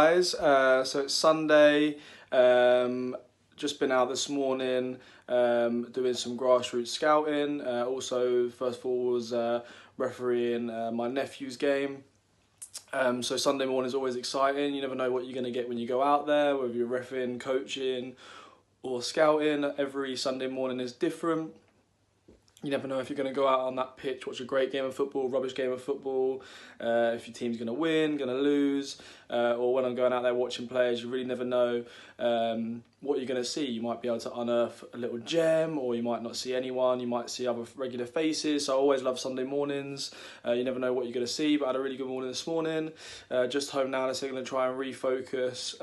guys, so it's Sunday, just been out this morning doing some grassroots scouting. Also, first of all, was refereeing my nephew's game. So Sunday morning is always exciting. You never know what you're going to get when you go out there, whether you're refereeing, coaching or scouting. Every Sunday morning is different. You never know if you're going to go out on that pitch, watch a great game of football, rubbish game of football, if your team's going to win, going to lose, or when I'm going out there watching players, you really never know what you're going to see. You might be able to unearth a little gem, or you might not see anyone, you might see other regular faces. So I always love Sunday mornings. You never know what you're going to see, but I had a really good morning this morning. Just home now, so I'm going to try and refocus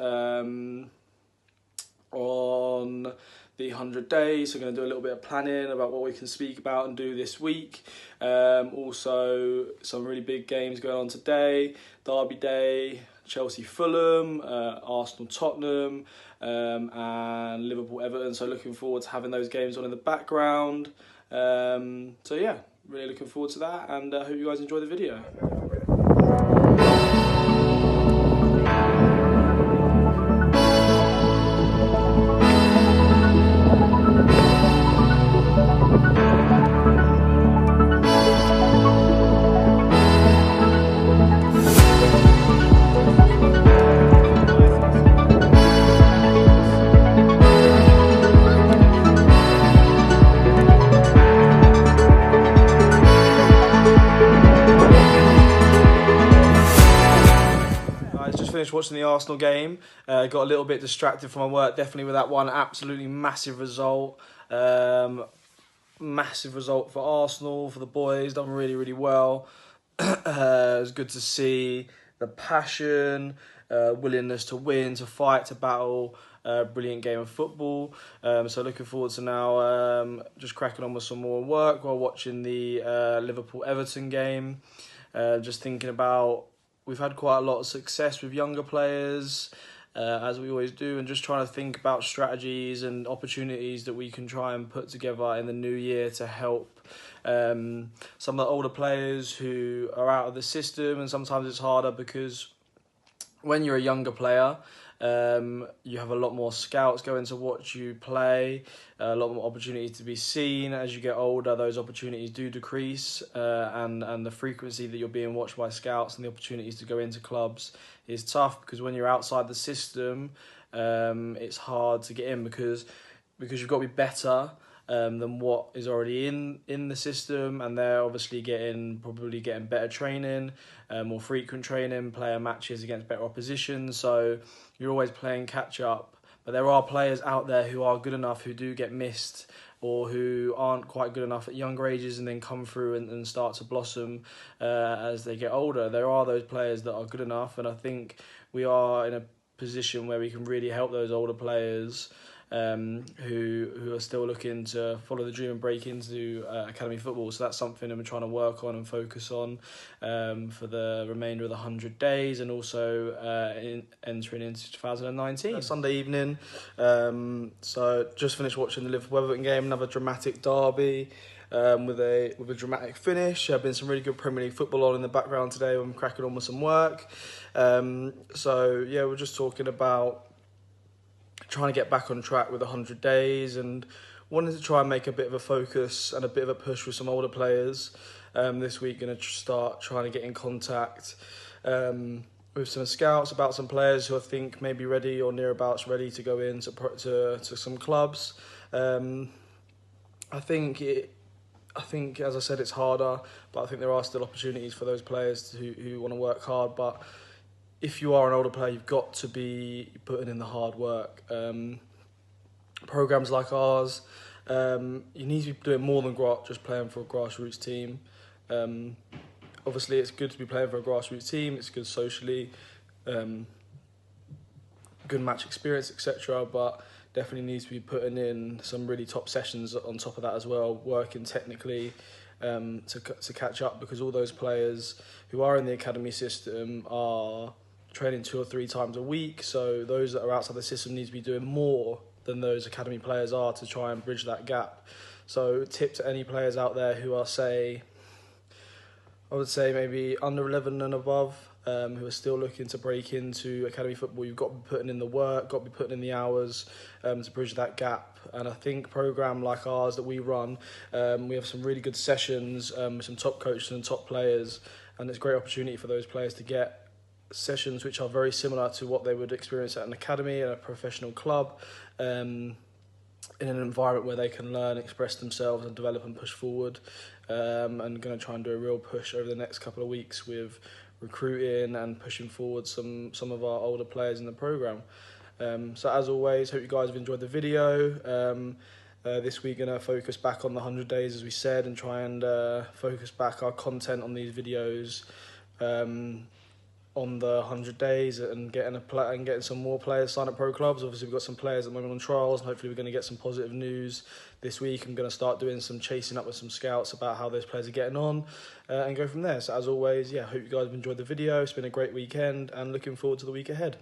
on the 100 days. So we're going to do a little bit of planning about what we can speak about and do this week. Also, some really big games going on today. Derby Day, Chelsea-Fulham, Arsenal-Tottenham, and Liverpool-Everton. So looking forward to having those games on in the background. So yeah, really looking forward to that, and I hope you guys enjoy the video. Finished watching the Arsenal game, got a little bit distracted from my work, definitely with that one. Absolutely massive result. Massive result for Arsenal, for the boys, done really well. It was good to see the passion, willingness to win, to fight, to battle. Brilliant game of football. So looking forward to now just cracking on with some more work while watching the Liverpool-Everton game. Just thinking about, we've had quite a lot of success with younger players, as we always do, and just trying to think about strategies and opportunities that we can try and put together in the new year to help some of the older players who are out of the system. And sometimes it's harder because when you're a younger player, you have a lot more scouts going to watch you play, a lot more opportunities to be seen. As you get older, those opportunities do decrease, and the frequency that you're being watched by scouts and the opportunities to go into clubs is tough, because when you're outside the system, it's hard to get in because you've got to be better than what is already in the system, and they're obviously probably getting better training, more frequent training, player matches against better opposition. So you're always playing catch up. But there are players out there who are good enough, who do get missed, or who aren't quite good enough at younger ages and then come through and start to blossom as they get older. There are those players that are good enough, and I think we are in a position where we can really help those older players who are still looking to follow the dream and break into academy football. So that's something I'm trying to work on and focus on for the remainder of the 100 days, and also entering into 2019. Sunday evening, so just finished watching the Liverpool-Everton game, another dramatic derby. With a dramatic finish. Been some really good Premier League football on in the background today. I'm cracking on with some work. So yeah, we're just talking about trying to get back on track with 100 days, and wanted to try and make a bit of a focus and a bit of a push with some older players. This week, going to start trying to get in contact with some scouts about some players who I think may be ready or nearabouts ready to go into some clubs. I think, as I said, it's harder, but I think there are still opportunities for those players who want to work hard. But if you are an older player, you've got to be putting in the hard work. Programs like ours, you need to be doing more than just playing for a grassroots team. Obviously, it's good to be playing for a grassroots team. It's good socially, good match experience, etc. But definitely needs to be putting in some really top sessions on top of that as well, working technically to catch up, because all those players who are in the academy system are training 2 or 3 times a week. So those that are outside the system need to be doing more than those academy players are to try and bridge that gap. So tip to any players out there who are, I would say maybe under 11 and above, who are still looking to break into academy football. You've got to be putting in the work, got to be putting in the hours to bridge that gap. And I think a program like ours that we run, we have some really good sessions with some top coaches and top players, and it's a great opportunity for those players to get sessions which are very similar to what they would experience at an academy and a professional club, in an environment where they can learn, express themselves and develop and push forward. And going to try and do a real push over the next couple of weeks with recruiting and pushing forward some of our older players in the programme. So as always, hope you guys have enjoyed the video. This week going to focus back on the 100 days, as we said, and try and focus back our content on these videos on the 100 days and getting some more players signed up pro clubs. Obviously, we've got some players at the moment on trials, and hopefully we're going to get some positive news this week. I'm going to start doing some chasing up with some scouts about how those players are getting on, and go from there. So as always, yeah, hope you guys have enjoyed the video. It's been a great weekend, and looking forward to the week ahead.